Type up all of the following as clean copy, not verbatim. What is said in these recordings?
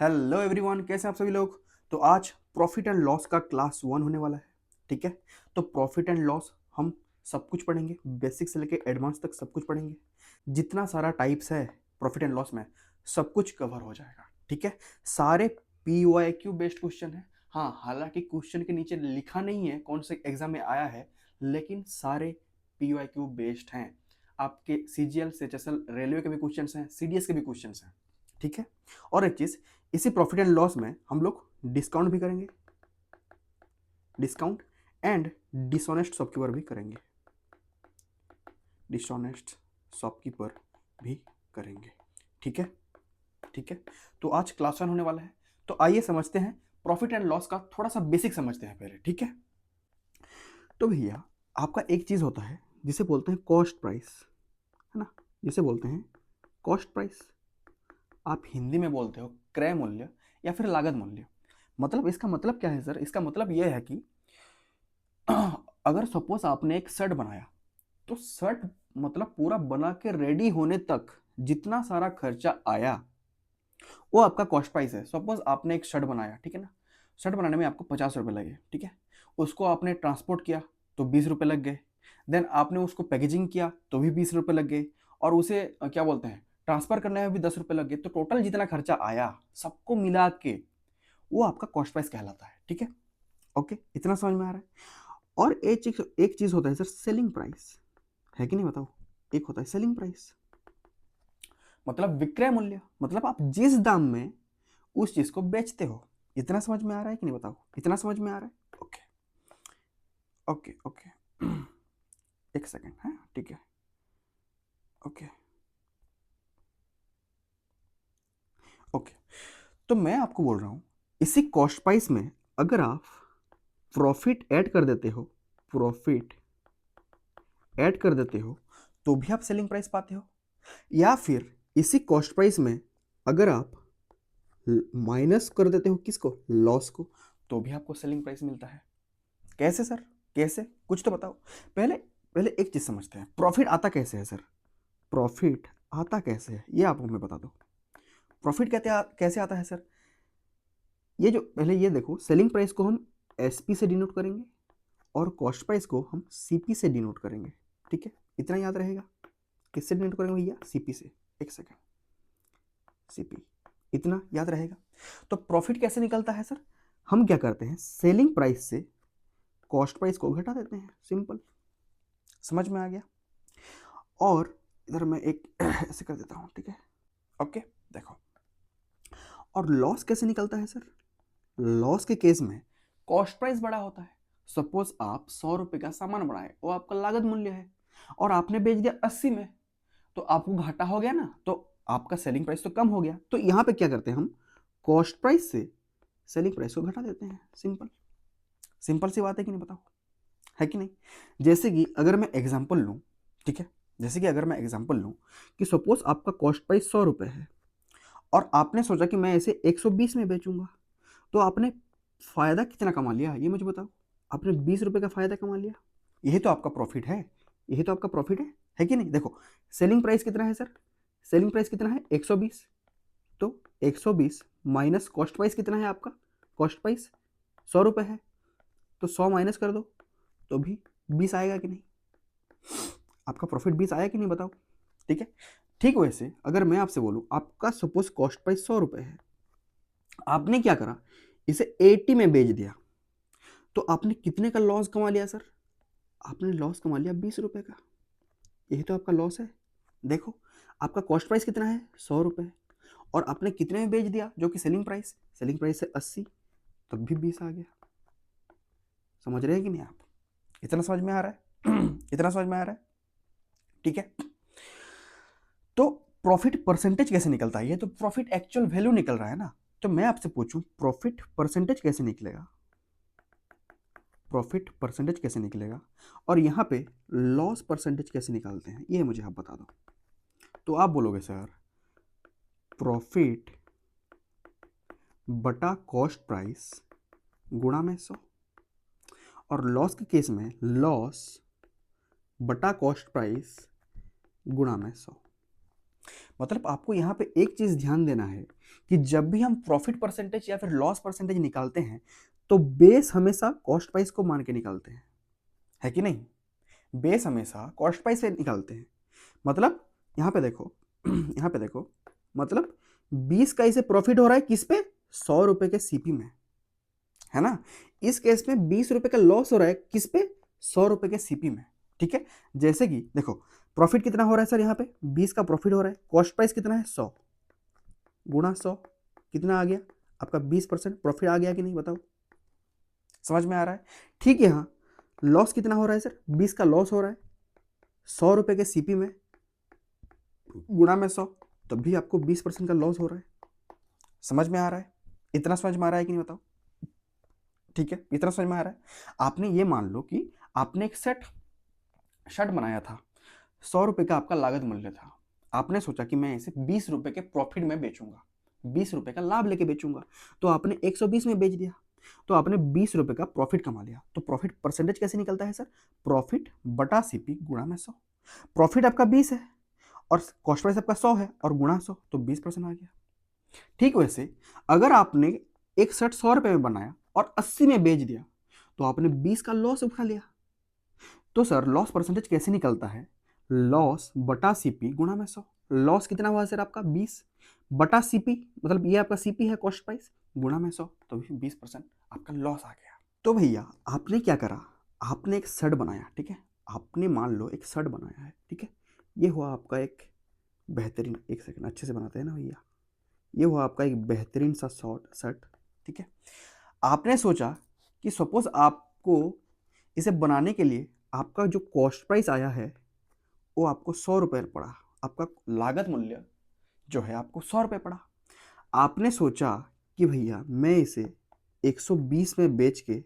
Hello everyone, कैसे हैं आप सभी लोग। तो आज प्रॉफिट एंड लॉस का क्लास 1 होने वाला है। ठीक है, तो प्रॉफिट एंड लॉस हम सब कुछ पढ़ेंगे, बेसिक से लेके एडवांस तक सब कुछ पढ़ेंगे। जितना सारा टाइप्स है प्रॉफिट एंड लॉस में, सब कुछ कवर हो जाएगा। ठीक है, सारे PYQ बेस्ड क्वेश्चन है। हाँ, हालांकि क्वेश्चन के नीचे लिखा नहीं है कौन से एग्जाम में आया है, लेकिन सारे PYQ बेस्ड हैं। आपके CGL CHSL रेलवे के भी क्वेश्चन हैं, CDS के भी क्वेश्चन हैं। ठीक है, और एक चीज, इसी प्रॉफिट एंड लॉस में हम लोग डिस्काउंट भी करेंगे, डिस्काउंट एंड डिसऑनेस्ट शॉपकीपर भी करेंगे, डिसऑनेस्ट शॉपकीपर भी करेंगे। ठीक है, ठीक है। तो आज क्लास 1 होने वाला है। तो आइए समझते हैं प्रॉफिट एंड लॉस का, थोड़ा सा बेसिक समझते हैं पहले। ठीक है, तो भैया आपका एक चीज होता है जिसे बोलते हैं कॉस्ट प्राइस, है ना, जिसे बोलते हैं कॉस्ट प्राइस। आप हिंदी में बोलते हो क्रय मूल्य या फिर लागत मूल्य। मतलब इसका मतलब क्या है सर? इसका मतलब यह है कि अगर सपोज आपने एक शर्ट बनाया, तो शर्ट मतलब पूरा बना के रेडी होने तक जितना सारा खर्चा आया वो आपका कॉस्ट प्राइस है। सपोज आपने एक शर्ट बनाया, ठीक है ना, शर्ट बनाने में आपको 50 रुपये लगे, ठीक है। उसको आपने ट्रांसपोर्ट किया तो 20 रुपये लग गए। देन आपने उसको पैकेजिंग किया तो भी 20 रुपये लग गए, और उसे क्या बोलते हैं, ट्रांसफर करने में भी 10 रुपये लग गए। तो टोटल जितना खर्चा आया सबको मिला के वो आपका कॉस्ट प्राइस कहलाता है। ठीक है, ओके, इतना समझ में आ रहा है। और एक चीज होता है सर, सेलिंग प्राइस, है कि नहीं बताओ। एक होता है सेलिंग प्राइस, मतलब विक्रय मूल्य, मतलब आप जिस दाम में उस चीज को बेचते हो। इतना समझ में आ रहा है कि नहीं बताओ, इतना समझ में आ रहा है। ओके ओके ओके एक सेकेंड है, ठीक है, ओके ओके। तो मैं आपको बोल रहा हूं, इसी कॉस्ट प्राइस में अगर आप प्रॉफिट ऐड कर देते हो, प्रॉफिट ऐड कर देते हो तो भी आप सेलिंग प्राइस पाते हो। या फिर इसी कॉस्ट प्राइस में अगर आप माइनस कर देते हो किसको, लॉस को, तो भी आपको सेलिंग प्राइस मिलता है। कैसे सर, कैसे, कुछ तो बताओ। पहले पहले एक चीज समझते हैं, प्रॉफिट आता कैसे है सर। प्रॉफिट आता कैसे है ये आप हमें बता दो। प्रॉफिट कैसे आता है सर। ये जो पहले ये देखो, सेलिंग प्राइस को हम SP से डिनोट करेंगे और कॉस्ट प्राइस को हम CP से डिनोट करेंगे। ठीक है, इतना याद रहेगा। किससे डिनोट करेंगे भैया, CP से। एक सेकेंड, CP, इतना याद रहेगा। तो प्रॉफिट कैसे निकलता है सर, हम क्या करते हैं, सेलिंग प्राइस से कॉस्ट प्राइस को घटा देते हैं, सिंपल। समझ में आ गया। और इधर मैं एक ऐसे कर देता हूं, ठीक है, ओके। देखो, और लॉस कैसे निकलता है सर। लॉस के केस में कॉस्ट प्राइस बड़ा होता है। सपोज आप 100 रुपए का सामान बनाए, वो आपका लागत मूल्य है, और आपने बेच दिया 80 में, तो आपको घाटा हो गया ना, तो आपका सेलिंग प्राइस तो कम हो गया। तो यहां पे क्या करते हैं हम, कॉस्ट प्राइस से सेलिंग प्राइस को घटा देते हैं, सिंपल। सिंपल सी बात है कि नहीं बताओ, है कि नहीं। जैसे कि अगर मैं एग्जांपल लूं, ठीक है, जैसे कि अगर मैं एग्जांपल लूं कि सपोज आपका कॉस्ट प्राइस 100 रुपए है और आपने सोचा कि मैं इसे 120 में बेचूंगा, तो आपने फायदा कितना कमा लिया ये मुझे बताओ। आपने 20 रुपए का फायदा कमा लिया। यही तो आपका प्रॉफिट है, यही तो आपका प्रॉफिट है कि नहीं। देखो, सेलिंग प्राइस कितना है सर, सेलिंग प्राइस कितना है 120, तो 120 माइनस कॉस्ट प्राइस कितना है आपका, कॉस्ट प्राइस 100 रुपए है, तो 100 माइनस कर दो तो भी 20 आएगा कि नहीं। आपका प्रॉफिट 20 आया कि नहीं बताओ। ठीक है, ठीक वैसे अगर मैं आपसे बोलूं आपका सपोज कॉस्ट प्राइस 100 रुपए है, आपने क्या करा, इसे 80 में बेच दिया, तो आपने कितने का लॉस कमा लिया सर, आपने लॉस कमा लिया 20 रुपए का। यही तो आपका लॉस है। देखो, आपका कॉस्ट प्राइस कितना है 100 रुपए, और आपने कितने में बेच दिया, जो कि सेलिंग प्राइस है 80, तब भी 20 आ गया। समझ रहे हैं कि नहीं आप, इतना समझ में आ रहा है इतना समझ में आ रहा है, ठीक है। तो प्रॉफिट परसेंटेज कैसे निकलता है, ये तो प्रॉफिट एक्चुअल वैल्यू निकल रहा है ना। तो मैं आपसे पूछूं प्रॉफिट परसेंटेज कैसे निकलेगा, प्रॉफिट परसेंटेज कैसे निकलेगा, और यहाँ पे लॉस परसेंटेज कैसे निकालते हैं, ये मुझे आप बता दो। तो आप बोलोगे सर, प्रॉफिट बटा कॉस्ट प्राइस गुणा में 100, और लॉस के केस में लॉस बटा कॉस्ट प्राइस गुणा में 100। मतलब आपको यहाँ पे एक चीज ध्यान देना है कि जब भी हम प्रॉफिट परसेंटेज या फिर लॉस परसेंटेज निकालते हैं तो बेस हमेशा कॉस्ट प्राइस को मान के निकालते हैं, है कि नहीं? बेस हमेशा कॉस्ट प्राइस से निकालते हैं। मतलब यहाँ पे देखो यहाँ पे देखो, मतलब 20 का इसे प्रॉफिट हो रहा है किस पे? 100 रुपए के सीपी में, है ना। इस केस में 20 रुपए का लॉस हो रहा है किस पे? 100 रुपए के सीपी में, ठीक है। जैसे कि देखो प्रॉफिट कितना हो रहा है सर, यहाँ पे 20 का प्रॉफिट हो रहा है, कॉस्ट प्राइस कितना है? 100 गुणा 100 कितना आ गया आपका? 20% प्रॉफिट आ गया कि नहीं, बताओ। समझ में आ रहा है? ठीक है। यहाँ लॉस कितना हो रहा है सर? 20 का लॉस हो रहा है 100 रुपए के सीपी में, गुणा में 100, तब भी आपको 20% का लॉस हो रहा है। समझ में आ रहा है? इतना समझ में आ रहा है कि नहीं, बताओ। ठीक है, इतना समझ में आ रहा है। आपने ये मान लो कि आपने एक शर्ट बनाया था, 100 रुपए का आपका लागत मूल्य था। आपने सोचा कि मैं इसे 20 रुपए के प्रॉफिट में बेचूंगा, 20 रुपए का लाभ लेके बेचूंगा। तो आपने 120 में बेच दिया, तो आपने 20 रुपए का प्रॉफिट कमा लिया। तो प्रॉफिट परसेंटेज कैसे निकलता है सर? प्रॉफिट बटा सीपी गुणा में 100। प्रॉफिट आपका 20 है और कॉस्ट प्राइस आपका 100 है और गुणा 100, तो 20% आ गया। ठीक वैसे अगर आपने एक शर्ट 100 रुपए में बनाया और 80 में बेच दिया तो आपने 20 का लॉस उठा लिया। तो सर लॉस परसेंटेज कैसे निकलता है? लॉस बटा सीपी गुणा में 100। लॉस कितना हुआ सर आपका? 20 बटा सीपी, मतलब ये आपका सीपी है कॉस्ट प्राइस, गुणा में 100, तो 20% आपका लॉस आ गया। तो भैया आपने क्या करा? आपने एक शर्ट बनाया, ठीक है। आपने मान लो एक शर्ट बनाया है, ठीक है। ये हुआ आपका एक बेहतरीन, एक सेकंड अच्छे से बनाते हैं ना भैया, ये हुआ आपका एक बेहतरीन सा शर्ट, ठीक है। आपने सोचा कि सपोज आपको इसे बनाने के लिए आपका जो कॉस्ट प्राइस आया है वो आपको 100 रुपये पड़ा, आपका लागत मूल्य जो है आपको 100 रुपये पड़ा। आपने सोचा कि भैया मैं इसे 120 में बेच के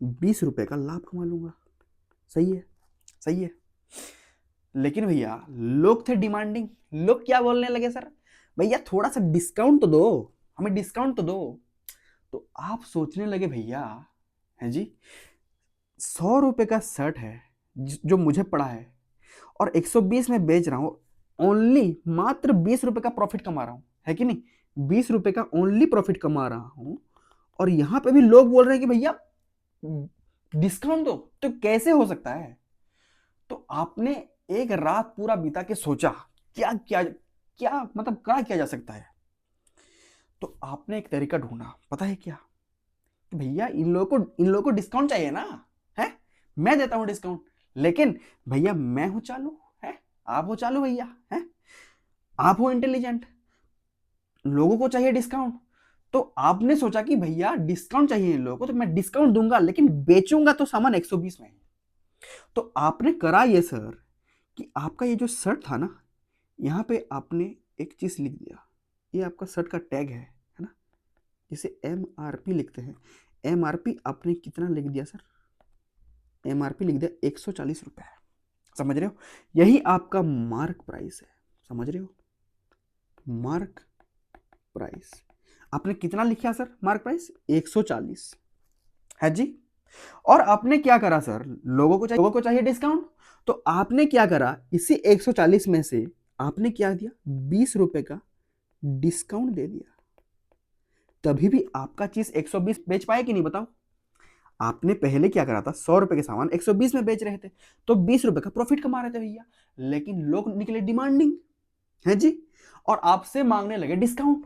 20 रुपये का लाभ कमा लूंगा। सही है, सही है। लेकिन भैया लोग थे डिमांडिंग, लोग क्या बोलने लगे? सर भैया थोड़ा सा डिस्काउंट तो दो, हमें डिस्काउंट तो दो। तो आप सोचने लगे भैया, है जी, 100 रुपए का शर्ट है जो मुझे पड़ा है और 120 में बेच रहा हूं, ओनली मात्र 20 रुपए का प्रॉफिट कमा रहा हूं, है कि नहीं? 20 रुपए का ओनली प्रॉफिट कमा रहा हूं और यहां पे भी लोग बोल रहे हैं कि भैया डिस्काउंट दो, तो कैसे हो सकता है? तो आपने एक रात पूरा बिता के सोचा क्या क्या क्या मतलब क्या किया जा सकता है। तो आपने एक तरीका ढूंढा, पता है क्या? कि भैया इन लोगों को डिस्काउंट चाहिए ना, है? मैं देता हूं डिस्काउंट, लेकिन भैया मैं हूं चालू, है? आप हो चालू भैया, है? आप हो इंटेलिजेंट, लोगों को चाहिए डिस्काउंट। तो आपने सोचा कि भैया डिस्काउंट चाहिए इन लोगों को, तो मैं डिस्काउंट दूंगा लेकिन बेचूंगा तो सामान 120 में। तो आपने करा ये सर कि आपका ये जो शर्ट था ना, यहाँ पे आपने एक चीज लिख दिया, ये आपका शर्ट का टैग है ना, जिसे MRP लिखते हैं। MRP आपने कितना लिख दिया सर? MRP लिख दिया 140 रुपए। समझ रहे हो? यही आपका मार्क प्राइस है, समझ रहे हो? मार्क प्राइस आपने कितना लिखा सर? मार्क प्राइस 140 है जी। और आपने क्या करा सर? लोगों को चाहिए डिस्काउंट, तो आपने क्या करा? इसी 140 में से आपने क्या दिया? 20 रुपए का डिस्काउंट दे दिया। तभी भी आपका चीज 120 बेच पाए कि नहीं, बताओ। आपने पहले क्या करा था? 100 रुपए के सामान 120 में बेच रहे थे, तो 20 रुपए का प्रॉफिट कमा रहे थे भैया। लेकिन लोग निकले डिमांडिंग, है जी, और आपसे मांगने लगे डिस्काउंट,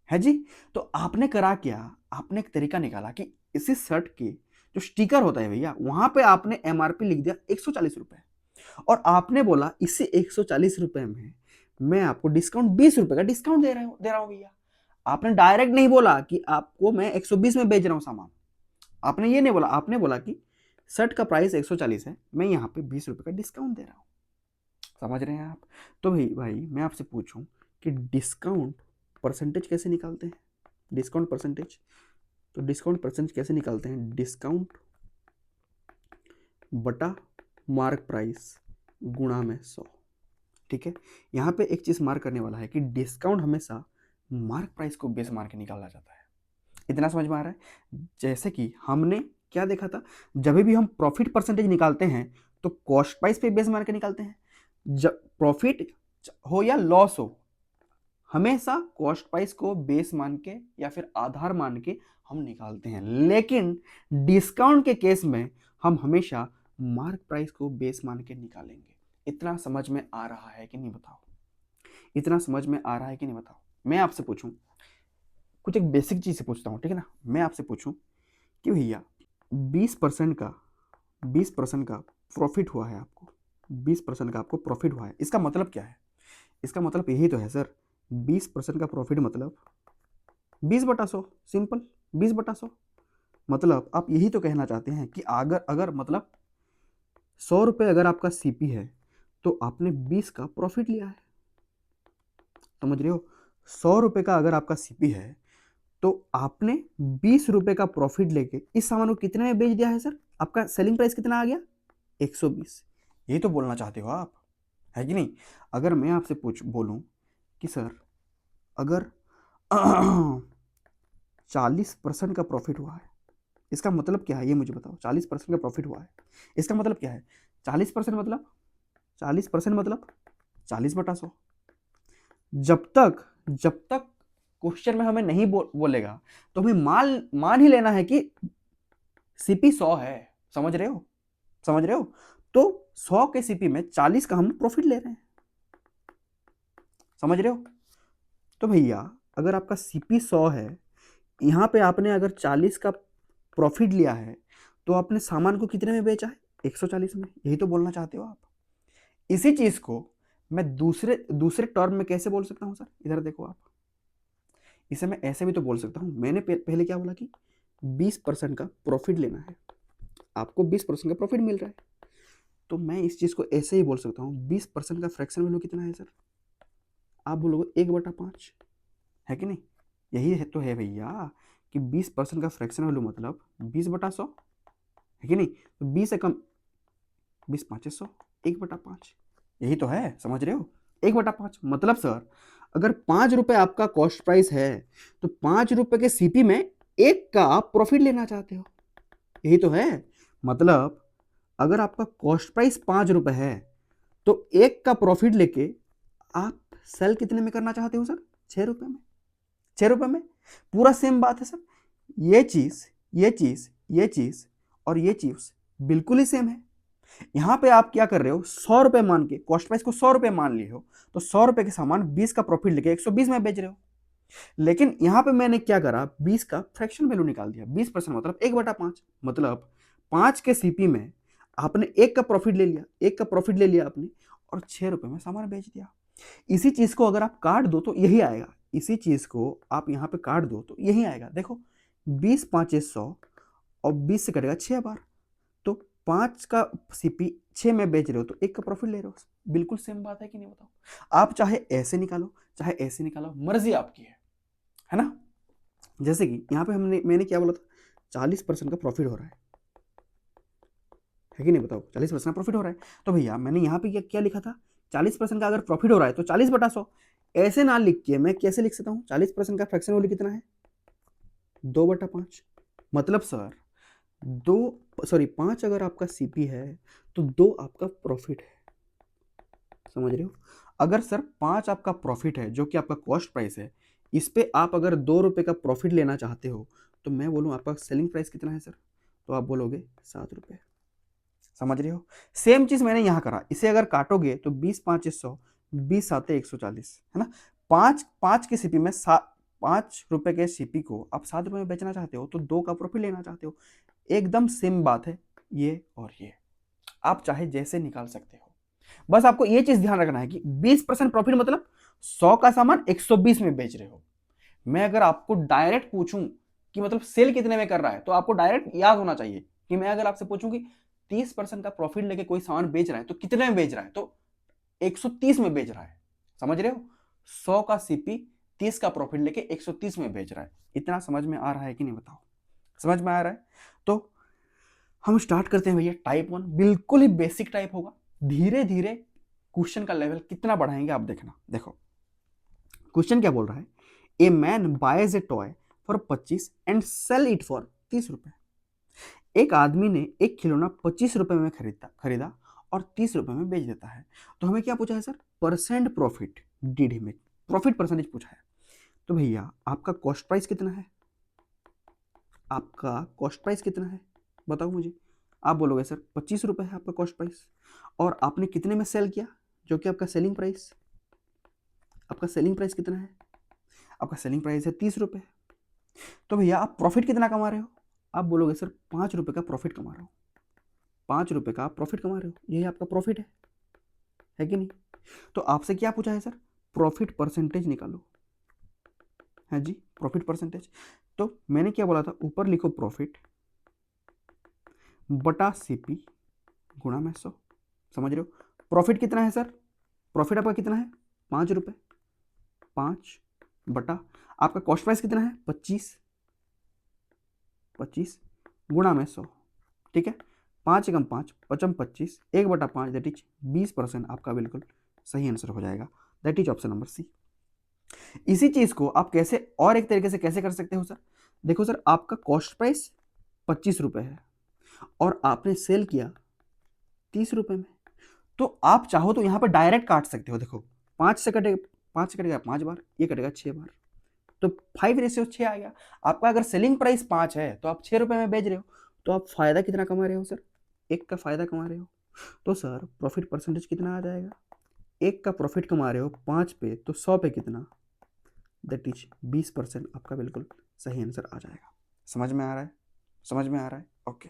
है जी। तो आपने करा क्या? आपने एक तरीका निकाला कि इसी शर्ट के जो स्टिकर होता है भैया, वहां पे आपने MRP लिख दिया 140 रुपए और आपने बोला इसी 140 रुपए में मैं आपको डिस्काउंट 20 रुपए का डिस्काउंट दे रहा हूं भैया। आपने डायरेक्ट नहीं बोला कि आपको मैं 120 में बेच रहा हूं सामान, आपने ये नहीं बोला। आपने बोला कि शर्ट का प्राइस 140 है, मैं यहाँ पे 20 रुपए का डिस्काउंट दे रहा हूँ। समझ रहे हैं आप? तो भाई मैं आपसे पूछूं कि डिस्काउंट परसेंटेज कैसे निकालते हैं? डिस्काउंट परसेंटेज, तो डिस्काउंट परसेंटेज कैसे निकालते हैं? डिस्काउंट बटा मार्क प्राइस गुणा में 100। ठीक है, यहाँ पे एक चीज मार्क करने वाला है कि डिस्काउंट हमेशा मार्क प्राइस को बेस मार के निकाला जाता है। इतना समझ में आ रहा है? जैसे कि हमने क्या देखा था, जब भी हम प्रॉफिट परसेंटेज निकालते हैं तो कॉस्ट प्राइस पे बेस मार के निकालते हैं। जब प्रॉफिट हो या लॉस हो, हमेशा कॉस्ट प्राइस को बेस मान के या फिर आधार मान के हम निकालते हैं, लेकिन डिस्काउंट के केस में हम हमेशा मार्क प्राइस को बेस मान के निकालेंगे। इतना समझ में आ रहा है कि नहीं बताओ? इतना समझ में आ रहा है कि नहीं बताओ? मैं आपसे पूछूं, कुछ एक बेसिक चीज से पूछता हूं, ठीक है ना? मैं आपसे पूछूं कि भैया 20% का 20% का प्रॉफिट हुआ है आपको, 20% का आपको प्रॉफिट हुआ है, इसका मतलब क्या है? इसका मतलब यही तो है सर, 20% का प्रॉफिट मतलब 20/100, सिंपल, 20/100। मतलब आप यही तो कहना चाहते हैं कि अगर अगर मतलब 100 रुपये अगर आपका सीपी है तो आपने 20 का प्रॉफिट लिया है, समझ रहे हो? 100 रुपये का अगर आपका सीपी है तो आपने 20 रुपये का प्रॉफिट लेके इस सामान को कितने में बेच दिया है सर? आपका सेलिंग प्राइस कितना आ गया? 120। यही तो बोलना चाहते हो आप, है कि नहीं? अगर मैं आपसे बोलूं कि सर अगर 40% का प्रॉफिट हुआ है, इसका मतलब क्या है ये मुझे बताओ? 40% का प्रॉफिट हुआ है, इसका मतलब क्या है? 40% मतलब 40% मतलब 40/100। जब तक क्वेश्चन में हमें नहीं बोलेगा तो हमें मान ही लेना है कि सीपी 100 है। समझ रहे हो? समझ रहे हो? तो 100 के सीपी में 40 का हम प्रॉफिट ले रहे हैं, समझ रहे हो? तो भैया अगर आपका सीपी 100 है, यहां पे आपने अगर 40 का प्रॉफिट लिया है तो आपने सामान को कितने में बेचा है? 140 में। यही तो बोलना चाहते हो आप? इसी चीज को मैं दूसरे दूसरे टर्म में कैसे बोल सकता हूं सर? इधर देखो आप, इसे मैं ऐसे भी तो बोल सकता हूं। मैंने पहले क्या बोला कि 20% का प्रॉफिट लेना है, आपको 20% का प्रॉफिट मिल रहा है, तो मैं इस चीज को ऐसे ही बोल सकता हूँ 20% का फ्रैक्शन वैल्यू कितना है सर? आप बोलोगे 1/5, है कि नहीं? यही है तो है भैया कि 20% का फ्रैक्शन वैल्यू मतलब 20/100, है कि नहीं? तो 20 से कम, 20×5 = 100, 1/5, यही तो है, समझ रहे हो? 1/5 मतलब सर अगर 5 रुपए आपका कॉस्ट प्राइस है तो 5 रुपए के सीपी में एक का आप प्रॉफिट लेना चाहते हो, यही तो है। मतलब अगर आपका कॉस्ट प्राइस 5 रुपए है तो एक का प्रॉफिट लेके आप सेल कितने में करना चाहते हो सर? 6 रुपए में। 6 रुपए में पूरा सेम बात है सर। ये चीज ये चीज ये चीज और ये चीज बिल्कुल ही सेम है। यहां पे आप क्या कर रहे हो? 100 रुपए मान के कॉस्ट प्राइस को 100 रुपए मान लिए हो, तो 100 रुपए के सामान 20 का प्रॉफिट लेके 120 में बेच रहे हो। लेकिन यहां पे मैंने क्या करा? 20 का फ्रैक्शन वैल्यू निकाल दिया। 20% मतलब 1/5, मतलब 5 के सीपी में आपने एक का प्रॉफिट ले लिया, एक का प्रॉफिट ले लिया आपने और 6 रुपए में सामान बेच दिया। इसी चीज को अगर आप काट दो तो यही आएगा। इसी चीज को आप यहां पे काट दो तो यही आएगा। देखो 20×5 = 100 और 20 से कटेगा 6 बार, तो 5 का सीपी 6 में बेच रहे हो तो एक का प्रॉफिट ले रहे हो। बिल्कुल सेम बात है कि नहीं बताओ? आप चाहे ऐसे निकालो चाहे ऐसे निकालो, मर्जी आपकी है ना? जैसे कि यहाँ पे मैंने क्या बोला था? 40% का प्रॉफिट हो रहा है कि नहीं बताओ? 40% का प्रॉफिट हो रहा है, तो भैया मैंने यहाँ पे क्या लिखा था? 40% का अगर प्रॉफिट हो रहा है तो 40/100। ऐसे ना लिख के मैं कैसे लिख सकता हूँ? 40% का फ्रैक्शन वैल्यू कितना है? 2/5। मतलब सर 5 अगर आपका सीपी है तो 2 आपका प्रॉफिट है, समझ रहे हो? अगर सर 5 आपका प्रॉफिट है जो कि आपका कॉस्ट प्राइस है, इस पे आप अगर 2 रुपए का प्रॉफिट लेना चाहते हो तो मैं बोलूँ आपका सेलिंग प्राइस कितना है सर? तो आप बोलोगे 7 रुपए। समझ रहे हो? सेम चीज मैंने यहाँ करा। इसे अगर काटोगे तो 20×5 = 100, 20×7 = 140, है ना? 5 के सीपी में 5 रुपए के सीपी को आप 7 रुपए में बेचना चाहते हो तो 2 का प्रॉफिट लेना चाहते हो। एकदम सेम बात है ये और ये, आप चाहे जैसे निकाल सकते हो। बस आपको ये चीज ध्यान रखना है कि 20% प्रॉफिट मतलब 100 का सामान 120 में बेच रहे हो। मैं अगर आपको डायरेक्ट पूछूं कि मतलब सेल कितने में कर रहा है तो आपको डायरेक्ट याद होना चाहिए कि मैं अगर आपसे पूछूं कि 30% का प्रॉफिट लेके कोई सामान बेच रहा है तो कितने में बेच रहा है? तो 130 में बेच रहा है, समझ रहे हो? 100 का सीपी 30 का प्रॉफिट लेके 130 में बेच रहा है। इतना समझ में आ रहा है कि नहीं बताओ? समझ में आ रहा है? तो हम स्टार्ट करते हैं भैया। टाइप 1 बिल्कुल ही बेसिक टाइप होगा। धीरे धीरे क्वेश्चन का लेवल कितना बढ़ाएंगे आप देखना। देखो क्वेश्चन क्या बोल रहा है? A man buys a toy for 25 and sell it for 30 रुपए। एक आदमी ने एक खिलौना 25 रुपए में खरीदा और 30 रुपए में बेच देता है। तो हमें क्या पूछा है sir? Percent profit did he make, profit percentage पूछा है। तो भैया आपका कॉस्ट प्राइस कितना है? आपका कॉस्ट प्राइस कितना है बताओ मुझे। आप बोलोगे सर 25 रुपए है आपका कॉस्ट प्राइस, और आपने कितने में सेल किया, जो कि आपका सेलिंग प्राइस, आपका सेलिंग प्राइस कितना है? आपका सेलिंग प्राइस है 30 रुपए। तो भैया आप प्रॉफिट कितना कमा रहे हो? आप बोलोगे सर 5 रुपए का प्रॉफिट कमा रहा हूँ। 5 रुपए का आप प्रॉफिट कमा रहे हो, यही आपका प्रॉफिट है कि नहीं? तो आपसे क्या पूछा है सर? प्रॉफिट परसेंटेज निकालो, है जी, प्रॉफिट परसेंटेज। तो मैंने क्या बोला था, ऊपर लिखो प्रॉफिट बटा सीपी गुणा में 100। समझ रहे हो? प्रॉफिट कितना है सर? प्रॉफिट आपका कितना है? 5 रुपए, 5 बटा आपका कॉस्ट प्राइस कितना है? 25, 25 गुणा में 100। ठीक है, 5 एकम 5 पचम 25, 1/5 दैट इज 20% आपका बिल्कुल सही आंसर हो जाएगा। That is option number C. इसी चीज को आप कैसे और एक तरीके से कैसे कर सकते हो सर? देखो सर, आपका कॉस्ट प्राइस 25 रुपए है और आपने सेल किया 30 रुपए में, तो आप चाहो तो यहां पर डायरेक्ट काट सकते हो। देखो 5 से कटेगा, 5 से कटेगा 5 बार, ये कटेगा 6 बार, तो 5:6 आ गया। आपका अगर सेलिंग प्राइस 5 है तो आप 6 रुपए में बेच रहे हो, तो आप फायदा कितना कमा रहे हो सर? 1 का फायदा कमा रहे हो। तो सर प्रॉफिट परसेंटेज कितना आ जाएगा? 1 का प्रॉफिट कमा रहे हो 5 पे, तो 100 पे कितना? दैट इज 20% आपका बिल्कुल सही आंसर आ जाएगा। समझ में आ रहा है? समझ में आ रहा है? ओके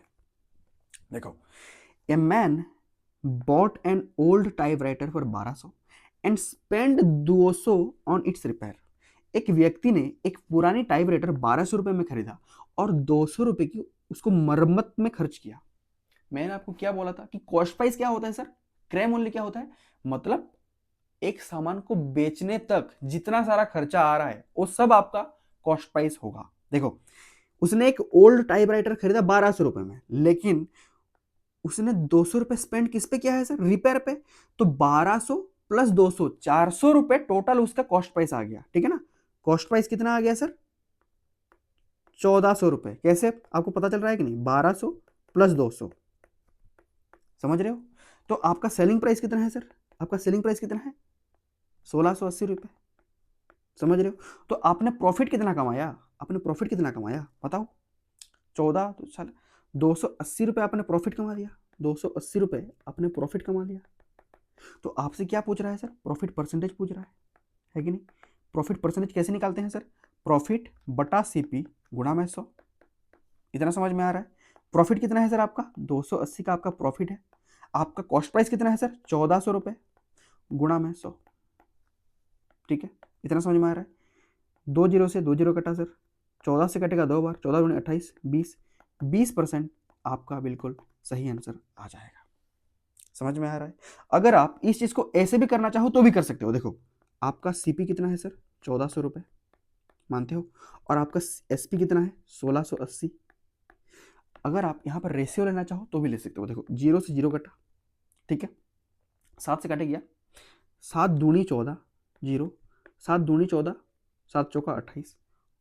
देखो, a man bought an old typewriter for 1200 and spent 200 on its repair। एक व्यक्ति ने एक पुरानी टाइपराइटर 1200 रुपए में खरीदा और 200 रुपए की उसको मरम्मत में खर्च किया। मैंने आपको क्या बोला था कि कॉस्ट प्राइस क्या होता है सर? क्रय मूल्य क्या होता है? मतलब एक सामान को बेचने तक जितना सारा खर्चा आ रहा है वो सब आपका कॉस्ट प्राइस होगा। देखो, उसने एक ओल्ड टाइपराइटर खरीदा 1200 रुपए में, लेकिन उसने 200 रुपए स्पेंड किस पे किया है सर? रिपेयर पे। तो 1200 प्लस 200, 400 रुपए टोटल उसका कॉस्ट प्राइस आ गया। ठीक है ना? कॉस्ट प्राइस कितना आ गया सर? 1400 रुपए। कैसे आपको पता चल रहा है कि नहीं? 1200 प्लस 200, समझ रहे हो? तो आपका सेलिंग प्राइस कितना है सर? आपका सेलिंग प्राइस कितना है? 1680 रुपए। समझ रहे हो? तो आपने प्रॉफिट कितना कमाया? आपने प्रॉफिट कितना कमाया बताओ? 14, तो साल 280 रुपए आपने प्रॉफिट कमा लिया। 280 रुपए आपने प्रॉफिट कमा लिया। तो आपसे क्या पूछ रहा है सर? प्रॉफिट परसेंटेज पूछ रहा है कि नहीं? प्रॉफिट परसेंटेज कैसे निकालते हैं सर? प्रॉफिट बटा सीपी गुणा में 100। इतना समझ में आ रहा है? प्रॉफिट कितना है सर आपका? 280 का आपका प्रॉफिट है। आपका कॉस्ट प्राइस कितना है सर? 1400 रुपए गुणा में 100। ठीक है, इतना समझ में आ रहा है? 2 जीरो से 2 जीरो कटा सर, 14 से कटेगा 2 बार, 14 गुणे 28, 20, 20% आपका बिल्कुल सही आंसर आ जाएगा। समझ में आ रहा है? अगर आप इस चीज को ऐसे भी करना चाहो तो भी कर सकते हो। देखो, आपका सीपी कितना है सर? 1400 रुपए, मानते हो? और आपका एसपी कितना है? 1680। अगर आप यहाँ पर रेशियो लेना चाहो तो भी ले सकते हो। देखो, 0 से 0 कटा, ठीक है, 7 से काटे गया, 7 दूनी 14, 0, 7 दूनी 14, 7 चौका 28,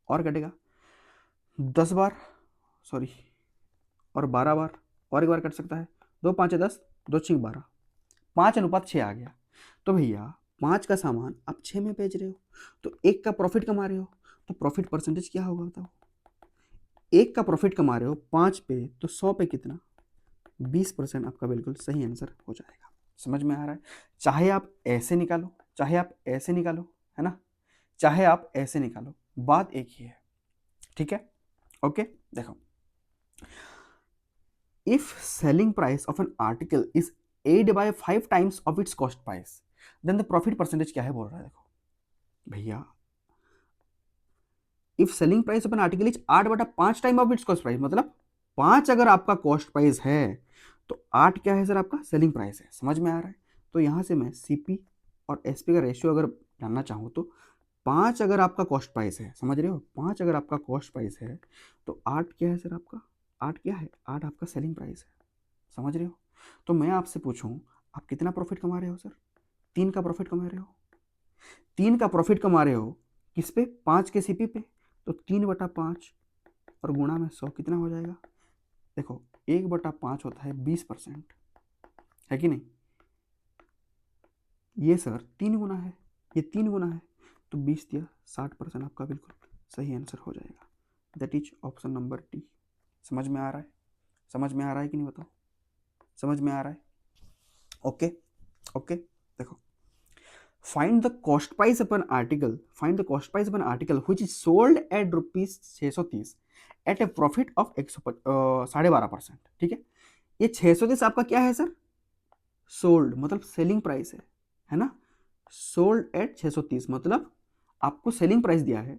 और कटेगा 10 बार, सॉरी, और 12 बार, और एक बार कट सकता है। 2 5 10, 2 6 12, 5:6 आ गया। तो भैया 5 का सामान आप 6 में बेच रहे हो, तो 1 का प्रॉफिट कमा रहे हो, तो प्रॉफिट परसेंटेज क्या होगा बताओ? 1 का प्रॉफिट कमा रहे हो 5 पे, तो 100 पे कितना? 20% आपका बिल्कुल सही आंसर हो जाएगा। समझ में आ रहा है? चाहे आप ऐसे निकालो, चाहे आप ऐसे निकालो, है ना, चाहे आप ऐसे निकालो, बात एक ही है। ठीक है? ओके देखो, if selling price of an article is 8 by 5 times of its cost price, then the profit percentage क्या है बोल रहा है? देखो भैया, if selling price of an article is 8/5 time of its cost price, मतलब 5 अगर आपका कॉस्ट प्राइस है तो 8 क्या है सर? आपका सेलिंग प्राइस है। समझ में आ रहा है? तो यहां से मैं सीपी और एसपी का रेशियो अगर जानना चाहूँ तो 5 अगर आपका कॉस्ट प्राइस है, समझ रहे हो, 5 अगर आपका कॉस्ट प्राइस है तो 8 क्या है सर आपका? 8 क्या है? 8 आपका सेलिंग प्राइस है। समझ रहे हो? तो मैं आपसे पूछूं, आप कितना प्रॉफिट कमा रहे हो सर? 3 का प्रॉफिट कमा रहे हो। 3 का प्रॉफिट कमा रहे हो किस पे? 5 के सीपी पे। तो 3/5 और गुणा में 100 कितना हो जाएगा? देखो, 1/5 होता है 20%, है कि नहीं? ये सर 3 गुना है, ये 3 गुना है, तो 20 दिया 60% आपका बिल्कुल सही आंसर हो जाएगा। That is option number D. समझ में आ रहा है? समझ में आ रहा है कि नहीं बताओ? समझ में आ रहा है? Okay okay. देखो, find the cost price of an article, find the cost price of an article which is sold at ₹630 at a profit of 12.5%। ठीक है, ये 630 आपका क्या है सर? सोल्ड मतलब सेलिंग प्राइस है ना? सोल्ड एट 630 मतलब आपको सेलिंग प्राइस दिया है,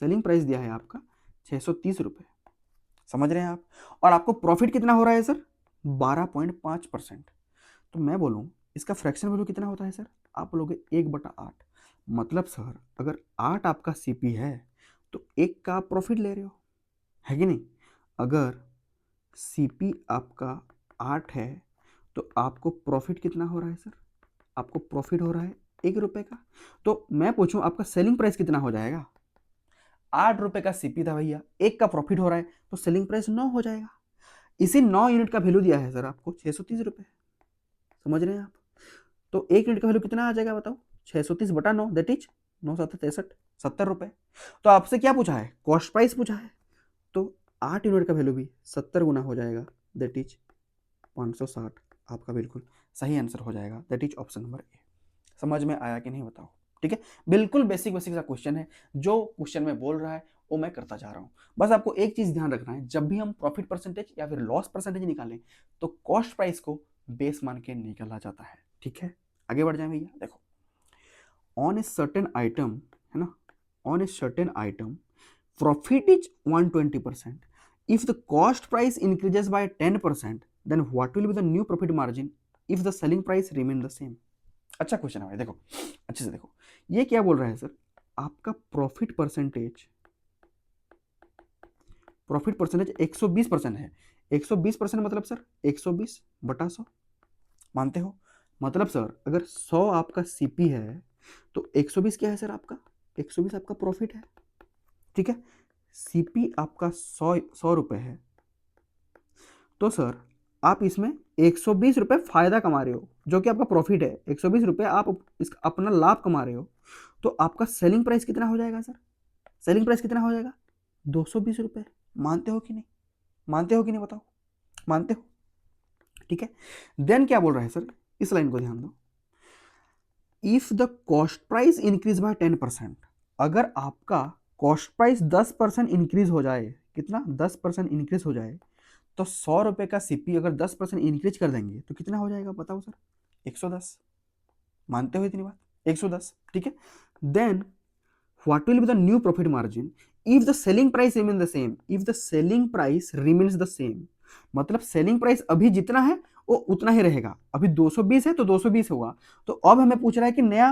सेलिंग प्राइस दिया है आपका 630 रुपये। समझ रहे हैं आप? और आपको प्रॉफिट कितना हो रहा है सर? 12.5%। तो मैं बोलूँ इसका फ्रैक्शन वैल्यू कितना होता है सर? आप बोलोगे 1/8। मतलब सर अगर 8 आपका सीपी है तो 1 का आप प्रॉफिट ले रहे हो, है कि नहीं? अगर सीपी आपका 8 है तो आपको प्रॉफिट कितना हो रहा है सर? आपको प्रॉफिट हो रहा है 1 रुपये का। तो मैं पूछूं आपका सेलिंग प्राइस कितना हो जाएगा? 8 रुपये का सीपी था भैया, 1 का प्रॉफिट हो रहा है तो सेलिंग प्राइस 9 हो जाएगा। इसी 9 यूनिट का वैल्यू दिया है सर आपको 630 रुपये। समझ रहे हैं आप? तो 1 यूनिट का वैल्यू कितना आ जाएगा बताओ? 630/9 दैट इज 9 7 63 70 रुपये। तो आपसे क्या पूछा है? कॉस्ट प्राइस पूछा है, तो 8 यूनिट का वैल्यू भी 70 गुना हो जाएगा दैट इज 560। आपका बिल्कुल सही आंसर हो जाएगा that is option number A. समझ में आया कि नहीं बताओ? ठीक है, बिल्कुल बेसिक बेसिक सा क्वेश्चन है, जो क्वेश्चन में बोल रहा है वो मैं करता जा रहा हूँ। बस आपको एक चीज ध्यान रखना है, जब भी हम प्रॉफिट परसेंटेज या फिर लॉस परसेंटेज निकालें तो कॉस्ट प्राइस को बेस मान के निकाला जाता है। ठीक है, आगे बढ़ जाए भैया। देखो, ऑन ए सर्टेन आइटम, है ना, on a certain item profit is 120%। If the cost price increases by 10% then what will be the new profit margin if the selling price remain the same. अच्छा question है भाई, देखो अच्छे से देखो, ये क्या बोल रहा है सर? आपका प्रॉफिट परसेंटेज 120% है। 120% मतलब सर 120/100 मानते हो? मतलब सर अगर 100 आपका सीपी है तो 120 क्या है सर आपका? 120 आपका प्रॉफिट है। ठीक है, सीपी आपका 100 रुपए है, तो सर आप इसमें 120 रुपए फायदा कमा रहे हो, जो कि आपका प्रॉफिट है। 120 रुपए आप इसका अपना लाभ कमा रहे हो, तो आपका सेलिंग प्राइस कितना हो जाएगा सर? सेलिंग प्राइस कितना हो जाएगा? 220 रुपए। मानते हो कि नहीं? मानते हो कि नहीं बताओ? मानते हो? ठीक है, देन क्या बोल रहा है सर? इस लाइन को ध्यान दो। If the cost price increase by 10%, अगर आपका कॉस्ट प्राइस 10% इंक्रीज हो जाए, कितना? 10% इंक्रीज हो जाए, तो 100 रुपए का सीपी अगर 10% इंक्रीज कर देंगे तो कितना हो जाएगा बताओ सर? 110। मानते हो इतनी बात? 110। ठीक है, then what will be the new profit margin if the selling price remain the same? If the selling price remains the same मतलब सेलिंग प्राइस अभी जितना है वो उतना ही रहेगा। अभी 220 है तो 220 होगा, तो अब हमें पूछ रहा है कि नया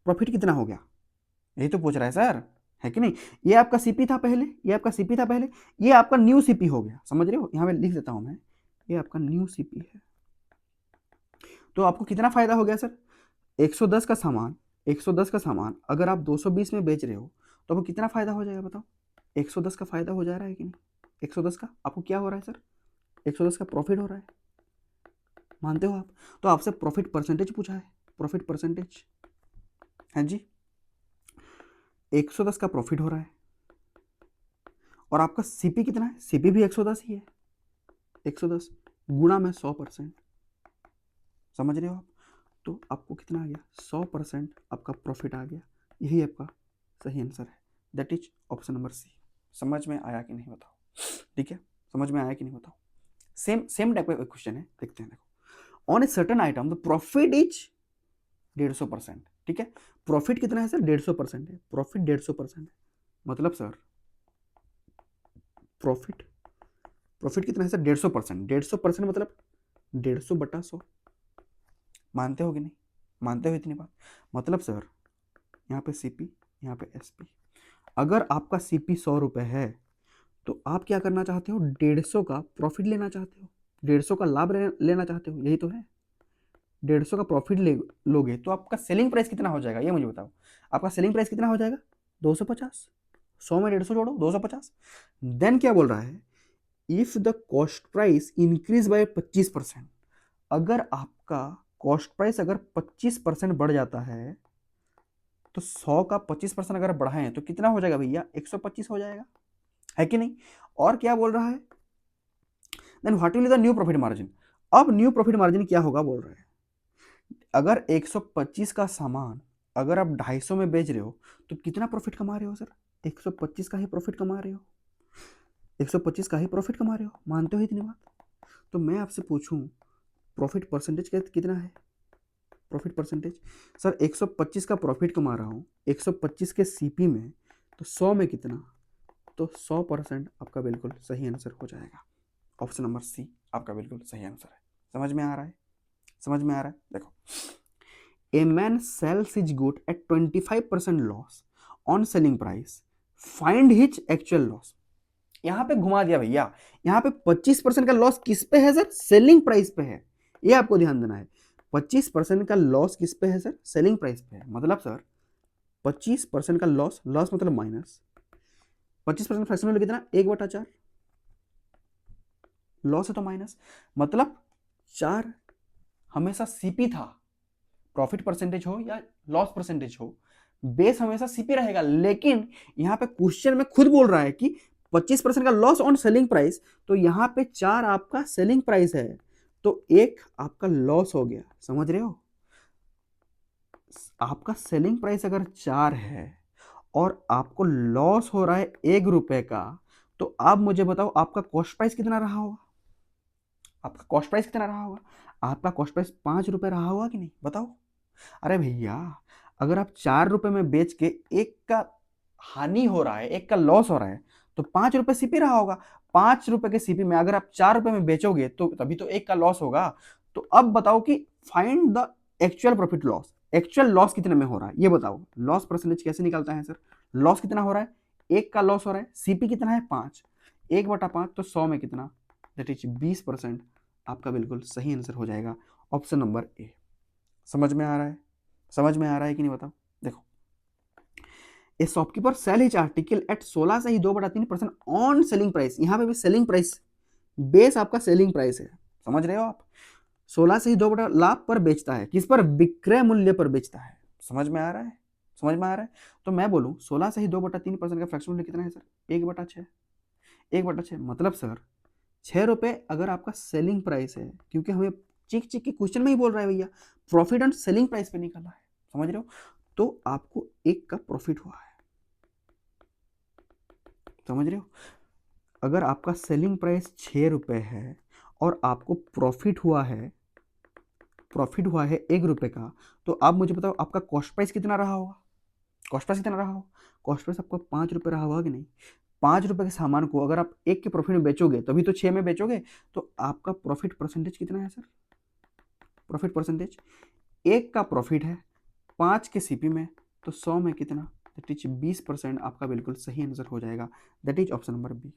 प्रॉफिट कितना हो गया, यही तो पूछ रहा है सर, है कि नहीं? ये आपका सीपी था पहले, ये आपका सीपी था पहले, ये आपका न्यू सीपी हो गया। समझ रहे हो? यहां पे लिख देता हूं मैं, ये आपका न्यू सीपी है। तो आपको कितना फायदा हो गया सर? 110 का सामान, 110 का सामान अगर आप 220 में बेच रहे हो तो आपको कितना फायदा हो जाएगा बताओ? 110 का फायदा हो जा रहा है कि नहीं? 110 का आपको क्या हो रहा है सर? 110 का प्रॉफिट हो रहा है। मानते हो आप? तो आपसे प्रॉफिट परसेंटेज पूछा है, प्रॉफिट परसेंटेज है जी। 110 का प्रॉफिट हो रहा है और आपका सीपी कितना है? सीपी भी 110 ही है। 110 गुणा में 100%। समझ रहे हो आप? तो आपको कितना आ गया? 100% आपका प्रॉफिट आ गया। यही आपका सही आंसर है, that is option number C. समझ में आया कि नहीं बताओ? ठीक है, समझ में आया कि नहीं बताओ? सेम सेम टाइप का क्वेश्चन है, देखते हैं। देखो, on a certain item the profit is 150%। ठीक है, प्रॉफिट कितना है सर? 150% है। प्रॉफिट 150% है, मतलब सर प्रॉफिट, प्रॉफिट कितना है सर? 150%। 150% मतलब 150/100। मानते हो कि नहीं? मानते हो इतनी बात? मतलब सर यहाँ पे सीपी, यहाँ पे एसपी। अगर आपका सीपी 100 रुपए है तो आप क्या करना चाहते हो? 150 का प्रॉफिट लेना चाहते हो, 150 का लाभ लेना चाहते हो, यही तो है। 150 का प्रॉफिट लोगे तो आपका सेलिंग प्राइस कितना हो जाएगा ये मुझे बताओ? आपका सेलिंग प्राइस कितना हो जाएगा? 250। 100 में 150 जोड़ो, 250। देन क्या बोल रहा है? If the cost price increase by 25%, अगर आपका कॉस्ट प्राइस अगर 25% बढ़ जाता है तो 100 का 25% अगर बढ़ाएं तो कितना हो जाएगा भैया, 125 हो जाएगा, है कि नहीं। और क्या बोल रहा है, then what will the new profit margin. अब न्यू प्रॉफिट मार्जिन क्या होगा बोल रहे हैं, अगर 125 का सामान अगर आप 250 में बेच रहे हो तो कितना प्रॉफिट कमा रहे हो सर, 125 का ही प्रॉफिट कमा रहे हो, 125 का ही प्रॉफिट कमा रहे हो, मानते हो इतनी बात। तो मैं आपसे पूछूं प्रॉफिट परसेंटेज कितना है, प्रॉफिट परसेंटेज, सर 125 का प्रॉफिट कमा रहा हूं 125 के सीपी में, तो 100 में कितना, तो 100% आपका बिल्कुल सही आंसर हो जाएगा। ऑप्शन नंबर सी आपका बिल्कुल सही आंसर है। समझ में आ रहा है, समझ में आ रहा है। देखो, a man sales his good at 25% loss on selling price, find his actual loss. यहां पे घुमा दिया भैया, यहां पे 25% का लॉस किस पे है सर, सेलिंग प्राइस पे है, ये आपको ध्यान देना है। 25% का लॉस किस पे है सर, सेलिंग प्राइस पे है। मतलब सर 25% का लॉस, लॉस मतलब माइनस 25% फ्रैक्शन वैल्यू कितना, 1/4, लॉस है तो माइनस, मतलब 4 हमेशा सीपी था, प्रॉफिट परसेंटेज हो या लॉस परसेंटेज हो, बेस हमेशा सीपी रहेगा। लेकिन यहां पे क्वेश्चन में खुद बोल रहा है कि 25% का लॉस ऑन सेलिंग प्राइस, तो यहां पे 4 आपका सेलिंग प्राइस है, तो 1 आपका लॉस हो गया। समझ रहे हो, आपका सेलिंग प्राइस अगर 4 है और आपको लॉस हो रहा है 1 रुपए का, तो आप मुझे बताओ आपका कॉस्ट प्राइस कितना रहा होगा, आपका कॉस्ट प्राइस कितना रहा होगा, आपका कॉस्ट प्राइस 5 रुपए रहा होगा कि नहीं, बताओ। अरे भैया, अगर आप 4 रुपए में बेच के 1 का हानि हो रहा है, 1 का लॉस हो रहा है, तो 5 रुपए सीपी रहा होगा। 5 रुपए के सीपी में अगर आप 4 रुपए में बेचोगे तो तभी तो 1 का लॉस होगा। तो अब बताओ कि find the actual profit loss, actual loss कितने में हो रहा है ये बताओ। लॉस परसेंटेज कैसे निकालता है सर, लॉस कितना हो रहा है, 1 का लॉस हो रहा है, सीपी कितना है 5, 1/5 तो 100 में कितना, दैट इज 20%। आपका बिल्कुल सही आंसर हो जाएगा ऑप्शन नंबर ए। समझ में आ रहा है, समझ में आ रहा है कि नहीं बताओ। देखो, a shopkeeper sell his article at 16 से ही 2/3% ऑन सेलिंग प्राइस, यहां पे भी सेलिंग प्राइस, बेस आपका सेलिंग प्राइस है, समझ रहे हो आप। 16 से ही 2 बटा लाभ पर बेचता है, किस पर, विक्रय मूल्य पर बेचता है। समझ में आ रहा है, समझ में आ रहा है। तो मैं बोलूं 16 से ही 2/3% का फ्रैक्शन मूल्य कितना है सर, 1/6, 1/6 मतलब सर 6 रुपए अगर आपका सेलिंग प्राइस है, क्योंकि हमें चिक चिक के क्वेश्चन में ही बोल रहा है भैया प्रॉफिट ऑन सेलिंग प्राइस पे निकला है, समझ रहे हो। तो आपको 1 का प्रॉफिट हुआ है, समझ रहे हो। अगर आपका सेलिंग प्राइस 6 रुपए है और आपको प्रॉफिट हुआ है, प्रॉफिट हुआ है 1 रुपए का, तो आप मुझे बताओ आपका कॉस्ट प्राइस कितना रहा होगा, कॉस्ट प्राइस कितना रहा होगा, कॉस्ट प्राइस आपका 5 रुपए रहा होगा कि नहीं। 5 रुपए के सामान को अगर आप 1 के प्रॉफिट में बेचोगे तभी तो 6 में बेचोगे, तो आपका प्रॉफिट परसेंटेज कितना है सर, प्रॉफिट परसेंटेज, 1 का प्रॉफिट है 5 के सीपी में, तो 100 में कितना, दैट इज 20%। आपका बिल्कुल सही आंसर हो जाएगा, that is option number B.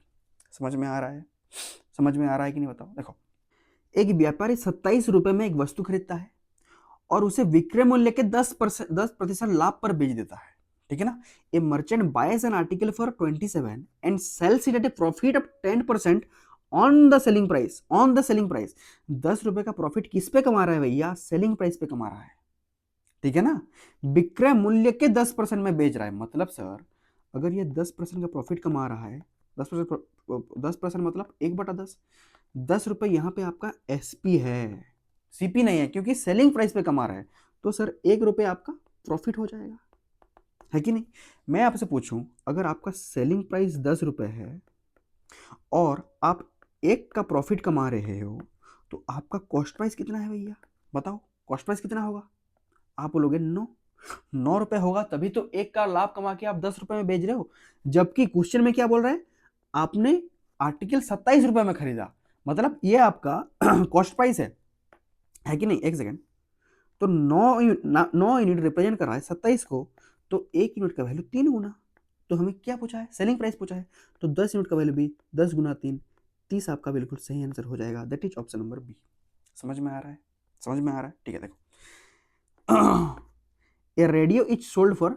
समझ में आ रहा है, समझ में आ रहा है कि नहीं बताओ। देखो, एक व्यापारी 27 रुपए में एक वस्तु खरीदता है और उसे विक्रय मूल्य के 10% लाभ पर बेच देता है, ठीक है ना। A merchant buys an article for 27 and sells it at a profit of 10% on the selling price, on the selling price. 10 रुपए का प्रॉफिट किस पे कमा रहा है भैया, सेलिंग प्राइस पे कमा रहा है, ठीक है ना। विक्रय मूल्य के 10% में बेच रहा है, मतलब सर अगर ये 10% का प्रॉफिट कमा रहा है, 10% मतलब 1/10, 10 रुपए यहाँ पे आपका एसपी है, सीपी नहीं है, क्योंकि सेलिंग प्राइस पे कमा रहा है, तो सर 1 रुपए आपका प्रॉफिट हो जाएगा, है कि नहीं। मैं आपसे पूछूं अगर आपका सेलिंग प्राइस 10 रुपए है और आप 1 का प्रॉफिट कमा रहे हो, तो आपका कॉस्ट प्राइस कितना है भैया, बताओ कॉस्ट प्राइस कितना होगा। आप बोलोगे 9 रुपए होगा, तभी तो 1 का लाभ कमा के आप 10 रुपए में बेच रहे हो। जबकि क्वेश्चन में क्या बोल रहा है, आपने आर्टिकल 27 रुपए में खरीदा, मतलब ये आपका कॉस्ट प्राइस है कि नहीं। एक सेकेंड, तो 9 यूनिट रिप्रेजेंट कर रहा है 27 को, तो 1 यूनिट का वैल्यू 3 गुना, तो हमें क्या पूछा है, सेलिंग प्राइस पूछा है, तो 10 यूनिट का वैल्यू भी 10 गुना 3, 30 आपका बिल्कुल सही आंसर हो जाएगा, that is option number B. समझ में आ रहा है, समझ में आ रहा है, ठीक है। देखो, ए रेडियो इज सोल्ड फॉर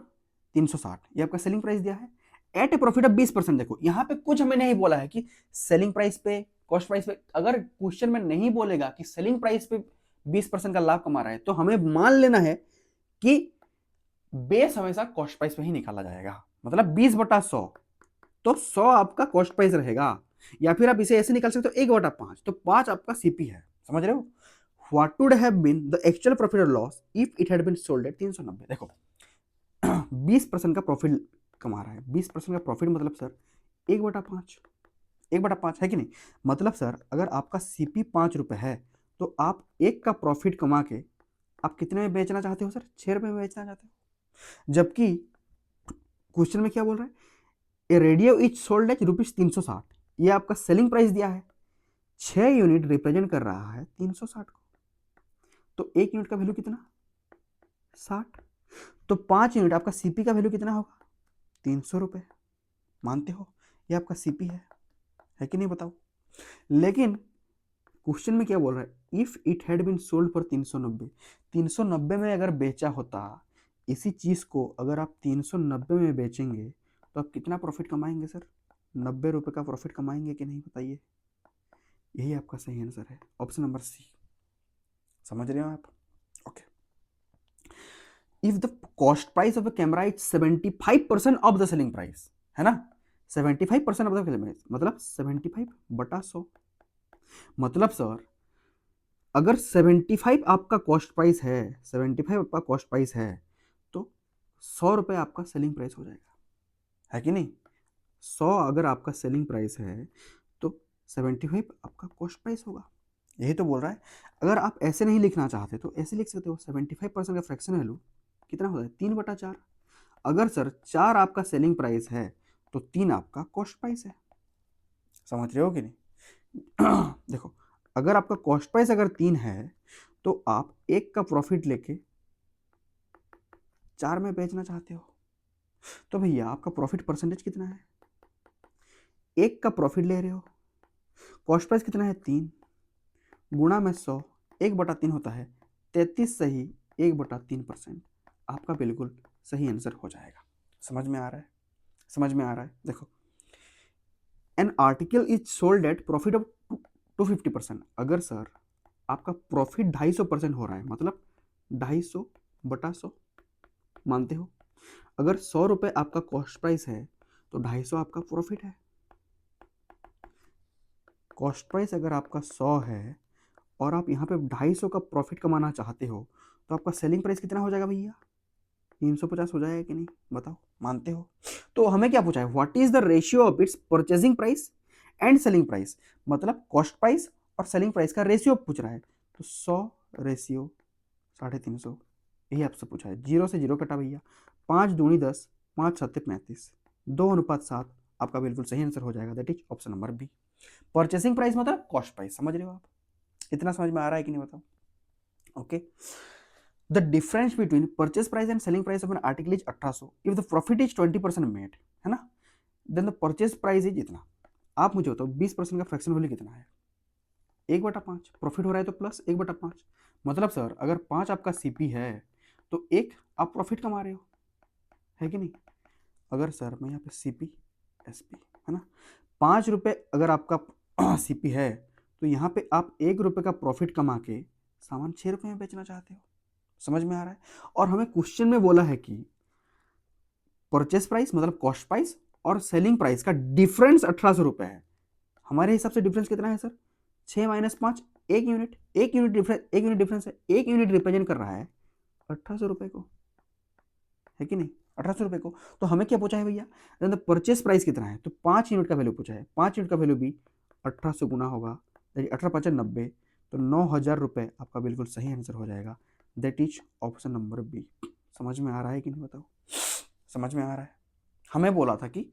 360, ये आपका सेलिंग प्राइस दिया है, एट ए प्रॉफिट ऑफ 20%। देखो यहाँ पे कुछ हमें नहीं बोला है कि सेलिंग प्राइस पे, कॉस्ट प्राइस पे, अगर क्वेश्चन में नहीं बोलेगा कि सेलिंग प्राइस पे 20% का लाभ कमा रहा है, तो हमें मान लेना है कि बेस हमेशा कॉस्ट प्राइस पे ही निकाला जाएगा, मतलब 20/100, तो 100 आपका कॉस्ट प्राइस रहेगा, या फिर आप इसे ऐसे निकाल सकते हो 1/5, तो 5 आपका सीपी है, समझ रहे हो। What would have been the actual profit और loss if it had been sold at 390। देखो 20% का प्रॉफिट कमा रहा है, 20% का प्रॉफिट मतलब सर 1/5, 1/5 है कि नहीं। मतलब सर अगर आपका सीपी 5 रुपए है, तो आप 1 का प्रॉफिट कमा के आप कितने में बेचना चाहते हो सर, 6 रुपए में बेचना चाहते हो। जबकि क्वेश्चन में क्या बोल रहा है, ए रेडियो इज सोल्ड एट ₹360, ये आपका सेलिंग प्राइस दिया है, 6 यूनिट रिप्रेजेंट कर रहा है 360 को, तो 1 यूनिट का वैल्यू कितना, 60, तो 5 यूनिट आपका सीपी का वैल्यू कितना होगा, 300 रुपए। मानते हो ये आपका सीपी है कि नहीं, बताओ। लेकिन क्वेश्चन में क्या बोल रहा है, if it had been sold for 390, 390 में अगर बेचा होता, इसी चीज को अगर आप 390 में बेचेंगे तो आप कितना प्रॉफिट कमाएंगे सर, 90 रुपए का प्रॉफिट कमाएंगे कि नहीं, बताइए। यही आपका सही आंसर है, ऑप्शन नंबर सी। समझ रहे हो आप, okay. If the cost price of a camera is 75% of the selling price, है ना, 75% ऑफ द सेलिंग प्राइस, मतलब 75/100, मतलब सर अगर 75 आपका कॉस्ट प्राइस है, 75 आपका कॉस्ट प्राइस है, तो 100 रुपए आपका सेलिंग प्राइस हो जाएगा, है कि नहीं। 100 अगर आपका सेलिंग प्राइस है, तो 75 आपका कॉस्ट प्राइस होगा, यही तो बोल रहा है। अगर आप ऐसे नहीं लिखना चाहते तो ऐसे लिख सकते हो, 75% का फ्रैक्शन वैल्यू कितना होता है, 3/4। अगर सर 4 आपका सेलिंग प्राइस है, तो 3 आपका कॉस्ट प्राइस है, समझ रहे हो कि नहीं। देखो अगर आपका कॉस्ट प्राइस अगर 3 है, तो आप 1 का प्रॉफिट लेके 4 में बेचना चाहते हो, तो भैया आपका प्रॉफिट परसेंटेज कितना है, 1 का प्रॉफिट ले रहे हो, कॉस्ट प्राइस कितना है 3, गुणा में 100, 1/3 होता है 33, सही 1/3%, आपका बिल्कुल सही आंसर हो जाएगा। समझ में आ रहा है, समझ में आ रहा है। देखो N article is sold eight profit of 250%, अगर सर आपका प्रॉफिट 250% हो रहा है, मतलब 250/100, मानते हो। अगर 100 रुपए आपका कॉस्ट प्राइस है, तो 250 आपका प्रॉफिट है। कॉस्ट प्राइस अगर आपका 100 है और आप यहाँ पे 250 का प्रॉफिट कमाना चाहते हो, तो आपका सेलिंग प्राइस कितना हो जाएगा भैया, 350 हो जाएगा कि नहीं, बताओ, मानते हो। तो हमें क्या पूछा है, what is the ratio of its purchasing price and selling price, मतलब कॉस्ट प्राइस और सेलिंग प्राइस का रेशियो पूछ रहा है, तो 100 रेशियो 350, यही आपसे पूछा है। 0 से 0 कटा भैया, 5 दूनी 10, 5 7 35, 2:7 आपका बिल्कुल सही आंसर हो जाएगा, that is option number B. Purchasing price मतलब कॉस्ट प्राइस, समझ रहे हो आप, इतना समझ में आ रहा है कि नहीं, बताओ। Okay, the difference between purchase price and selling price of an article is 1800, if the profit is 20% made, है ना, then the purchase price is इतना। आप मुझे बताओ 20% का फ्रैक्शन वैल्यू कितना है, 1/5, प्रॉफिट हो रहा है तो प्लस 1/5, मतलब सर अगर 5 आपका सीपी है, तो 1 आप प्रॉफिट कमा रहे हो, है कि नहीं। अगर सर मैं यहाँ पे सीपी एसपी, है ना, 5 रुपए अगर आपका सीपी है, तो यहाँ पे आप 1 रुपए का प्रॉफिट कमा के सामान 6 रुपए में बेचना चाहते हो, समझ में आ रहा है। और हमें क्वेश्चन में बोला है कि परचेस प्राइस मतलब कॉस्ट प्राइस और सेलिंग प्राइस का डिफरेंस 1800 रुपए है। हमारे हिसाब से डिफरेंस कितना है sir, 6 - 5, 1 unit, 1 unit difference, 1 unit difference है, 1 यूनिट रिप्रेजेंट कर रहा है 1800 रुपए को, है कि नहीं, 1800 रुपए को। तो हमें क्या पूछा है भैया, तो परचेस प्राइस कितना है, तो 5 यूनिट का वैल्यू पूछा है, 5 यूनिट का वैल्यू भी 1800 गुना होगा, 18×5 = 90, तो 9000 रुपए आपका बिल्कुल सही आंसर हो जाएगा, that is option number B. समझ में आ रहा है कि नहीं, बताओ, समझ में आ रहा है। हमें बोला था कि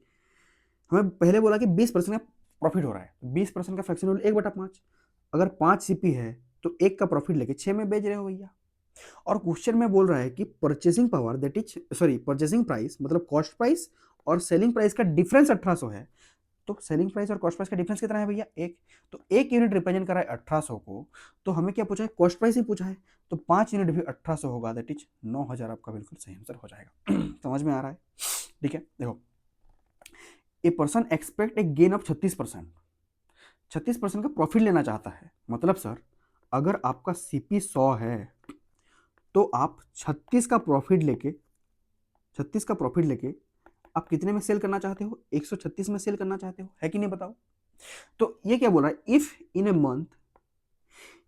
हमें पहले बोला कि 20% का प्रॉफिट हो रहा है, 20% का फ्रैक्शन वैल्यू 1/5, अगर 5 सीपी है तो 1 का प्रॉफिट लेके 6 में बेच रहे हो भैया। और क्वेश्चन में बोल रहा है कि purchasing power that is sorry purchasing price मतलब कॉस्ट प्राइस और सेलिंग प्राइस का डिफरेंस 1800 है, तो सेलिंग प्राइस और कॉस्ट प्राइस का डिफरेंस कितना है भैया, 1, तो 1 यूनिट रिप्रेजेंट कर रहा है 1800 को, तो हमें क्या पूछा है, कॉस्ट प्राइस ही पूछा है, तो 5 यूनिट भी 1800 होगा, दैट इज 9000 आपका बिल्कुल सही आंसर हो जाएगा। समझ में आ रहा है, ठीक है। देखो a person expect A gain of 36%, 36% का प्रॉफिट लेना चाहता है, मतलब सर अगर आपका सीपी 100 है तो आप 36 का प्रॉफिट लेके आप कितने में सेल करना चाहते हो? 136 में सेल करना चाहते हो, है कि नहीं बताओ? तो ये क्या बोल रहा है? If in a month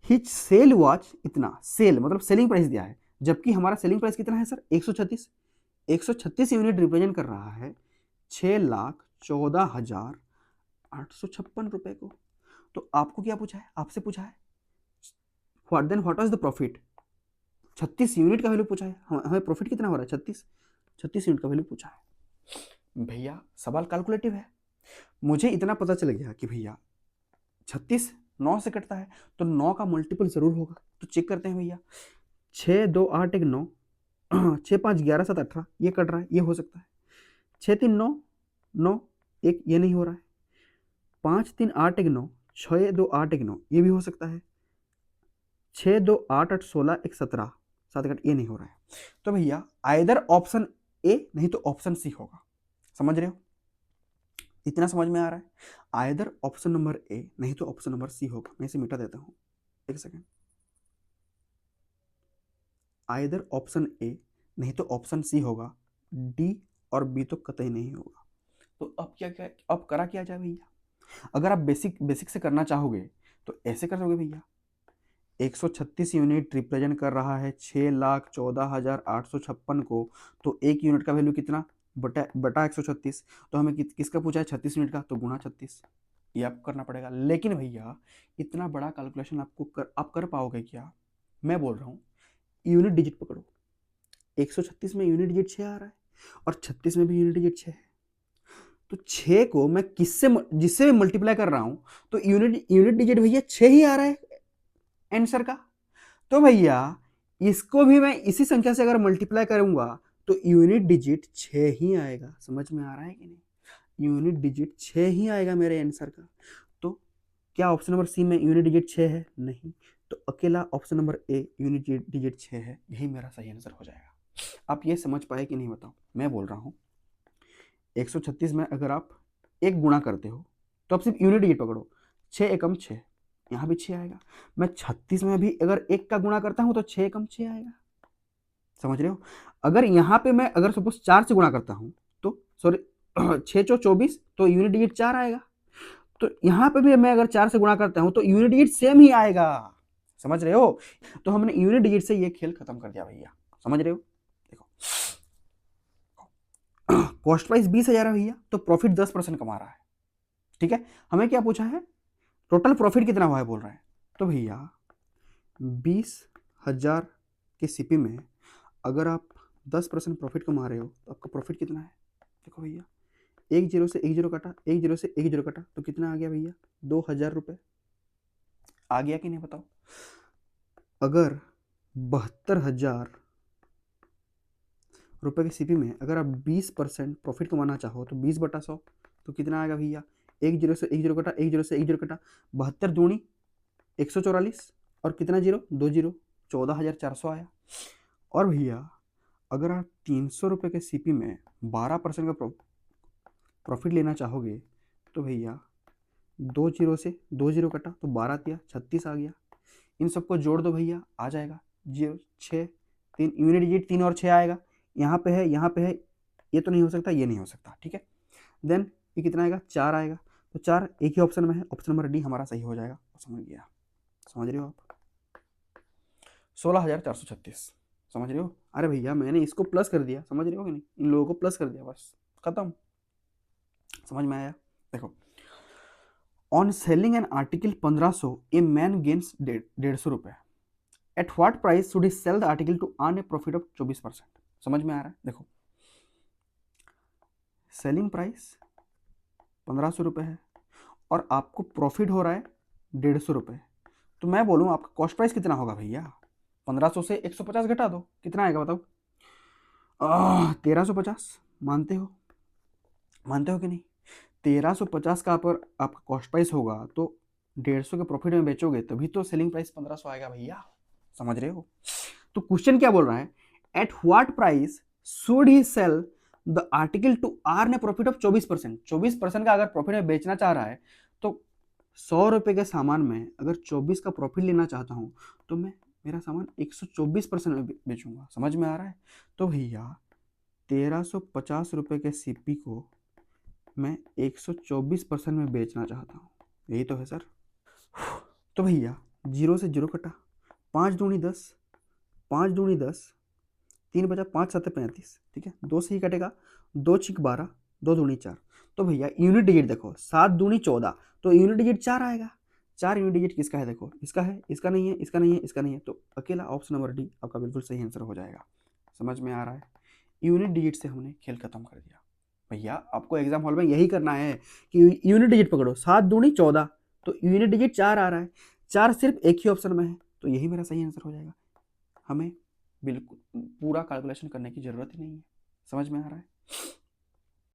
which sell watch इतना, सेल मतलब सेलिंग प्राइस दिया है, जबकि हमारा सेलिंग प्राइस कितना है सर? 136। 136 यूनिट रिप्रेजेंट कर रहा है 6,14,856 रुपए को। तो आपको क्या पूछा है? आपसे पूछा है what was the profit? 36 unit का वैल्यू पूछा है, हमें प्रॉफिट कितना हो रहा है? 36 यूनिट का वैल्यू पूछा है। भैया सवाल कैलकुलेटिव है, मुझे इतना पता चल गया कि भैया 36 9 से कटता है तो 9 का मल्टीपल जरूर होगा। तो चेक करते हैं भैया, 6 2 8 1 9, 6 5 11 7 18, ये कट रहा है, ये हो सकता है। 6 3 9 9 1, ये नहीं हो रहा है। 5 3 8 1 9, 6 2 8 1 9, ये भी हो सकता है। 6 2 8 8 16 1 17 7 8, ये नहीं हो रहा है। तो भैया आइदर ऑप्शन ए नहीं तो ऑप्शन सी होगा। समझ रहे हो? इतना समझ में आ रहा है? आइदर ऑप्शन नंबर ए नहीं तो ऑप्शन नंबर सी होगा। मैं इसे मिटा देता हूं, एक सेकेंड। आइदर ऑप्शन ए नहीं तो ऑप्शन सी होगा, डी और बी तो कतई नहीं होगा। तो अब अब करा क्या जाए भैया? अगर आप बेसिक से करना चाहोगे तो ऐसे कर दोगे भैया, 136 यूनिट रिप्रेजेंट कर रहा है 6,14,856 को, तो एक यूनिट का वैल्यू कितना? बटा 136। तो हमें किसका पूछा है? 36 यूनिट का, तो गुणा 36, ये आपको करना पड़ेगा। लेकिन भैया इतना बड़ा कैलकुलेशन आप कर पाओगे क्या? मैं बोल रहा हूँ यूनिट डिजिट पकड़ो। 136 में यूनिट डिजिट 6 आ रहा है और 36 में भी यूनिट डिजिट 6 है, तो 6 को मैं जिससे मल्टीप्लाई कर रहा हूं तो यूनिट डिजिट भैया 6 ही आ रहा है आंसर का। तो भैया इसको भी मैं इसी संख्या से अगर मल्टीप्लाई करूंगा तो यूनिट डिजिट 6 ही आएगा। समझ में आ रहा है कि नहीं? यूनिट डिजिट 6 ही आएगा मेरे आंसर का। तो क्या ऑप्शन नंबर सी में यूनिट डिजिट 6 है? नहीं। तो अकेला option number a unit digit 6 है, यही मेरा सही आंसर हो जाएगा। आप ये समझ पाए कि नहीं बताओ? मैं बोल रहा हूं 136 में अगर आप एक गुणा करते हो तो आप सिर्फ यूनिट डिजिट पकड़ो, 6 एकम 6, यहाँ भी 6 आएगा। मैं 36 में भी अगर एक का गुणा करता हूं तो 6 एकम 6 आएगा। समझ रहे हो? अगर यहाँ पे मैं अगर सपोज 4 से गुणा करता हूं तो सॉरी 6 चौ 24, तो यूनिट डिजिट 4 आएगा। तो यहाँ पे भी मैं अगर 4 से गुणा करता हूं तो यूनिट डिजिट सेम ही आएगा। समझ रहे हो? तो हमने यूनिट डिजिट से ये खेल खत्म कर दिया भैया। समझ रहे हो? देखो कॉस्ट प्राइस 20,000 है भैया, तो प्रॉफिट 10% कमा रहा है। ठीक है, हमें क्या पूछा है? टोटल प्रॉफिट कितना हुआ है बोल रहा है। तो भैया 20,000 के सीपी में अगर आप 10% प्रॉफिट कमा रहे हो तो आपका प्रॉफिट कितना है? देखो भैया, 1 0 से 1 0 कटा, 1 0 से 1 0 कटा, तो कितना आ गया भैया? 2,000 रुपये आ गया कि नहीं बताओ? अगर 72,000 रुपये के सीपी में अगर आप 20% प्रॉफिट कमाना चाहो तो 20/100, तो कितना आएगा भैया? 1 0 से 1 0 कटा, 1 0 से 1 0 कटा, 72 दूनी 144 और कितना जीरो? 2 0, 14,400 आया। और भैया अगर आप 300 रुपये के सीपी में 12% का प्रॉफिट लेना चाहोगे तो भैया 2 0 से 2 0 कटा तो 12 दिया 36 आ गया। इन सबको जोड़ दो भैया, आ जाएगा 0 6 3, यूनिट डिजिट 3 और 6 आएगा। यहाँ पे है, यहाँ पे है, ये तो नहीं हो सकता, ये नहीं हो सकता। ठीक है, देन ये कितना आएगा? 4 आएगा। तो 4 एक ही ऑप्शन में है, ऑप्शन नंबर डी हमारा सही हो जाएगा। समझ गया? समझ रहे हो आप? 16,436। समझ रहे हो? अरे भैया मैंने इसको प्लस कर दिया, समझ रहे हो कि नहीं? इन लोगों को प्लस कर दिया, बस खत्म। समझ में आया? देखो, on selling an article 1500 a man gains 150 रुपये। At what price should he sell the article to earn a profit of 24%? समझ में आ रहा है? देखो, सेलिंग प्राइस 1500 रुपये है और आपको प्रॉफिट हो रहा है 150 रुपये। तो मैं बोलूँ आपका कॉस्ट प्राइस कितना होगा भैया? 1500 से 150 घटा दो, कितना आएगा बताओ? 1350। मानते हो? मानते हो कि नहीं? 1350 का आपका कॉस्ट प्राइस होगा तो 150 के प्रॉफिट में बेचोगे तभी तो सेलिंग प्राइस 1500 आएगा भैया। समझ रहे हो? तो क्वेश्चन क्या बोल रहा है? At what price should he sell the article to earn a profit of 24%? 24% का अगर प्रॉफिट में बेचना चाह रहा है तो 100 रुपये के सामान में अगर 24 का प्रॉफिट लेना चाहता हूँ तो मैं मेरा सामान 124% में बेचूंगा। समझ में आ रहा है? तो भैया 1350 रुपये के सीपी को मैं 124% में बेचना चाहता हूँ, यही तो है सर। तो भैया 0 से 0 कटा, 5 दूनी 10, 5 दूनी 10, 3 बचा, 5 7 35, ठीक है। 2 से ही कटेगा, 2 छिक 12, 2 दूनी 4। तो भैया यूनिट डिजिट देखो, 7 दूनी 14, तो यूनिट डिजिट 4 आएगा। 4 यूनिट डिजिट किसका है? देखो इसका है, इसका नहीं है, इसका नहीं है, इसका नहीं है, तो अकेला ऑप्शन नंबर डी आपका बिल्कुल सही आंसर हो जाएगा। समझ में आ रहा है? यूनिट डिजिट से हमने खेल खत्म कर दिया। भैया आपको एग्जाम हॉल में यही करना है कि यूनिट डिजिट पकड़ो, 7 दूनी 14, तो यूनिट डिजिट 4 आ रहा है, 4 सिर्फ एक ही ऑप्शन में है, तो यही मेरा सही आंसर हो जाएगा। हमें बिल्कुल पूरा कैलकुलेशन करने की जरूरत ही नहीं है। समझ में आ रहा है?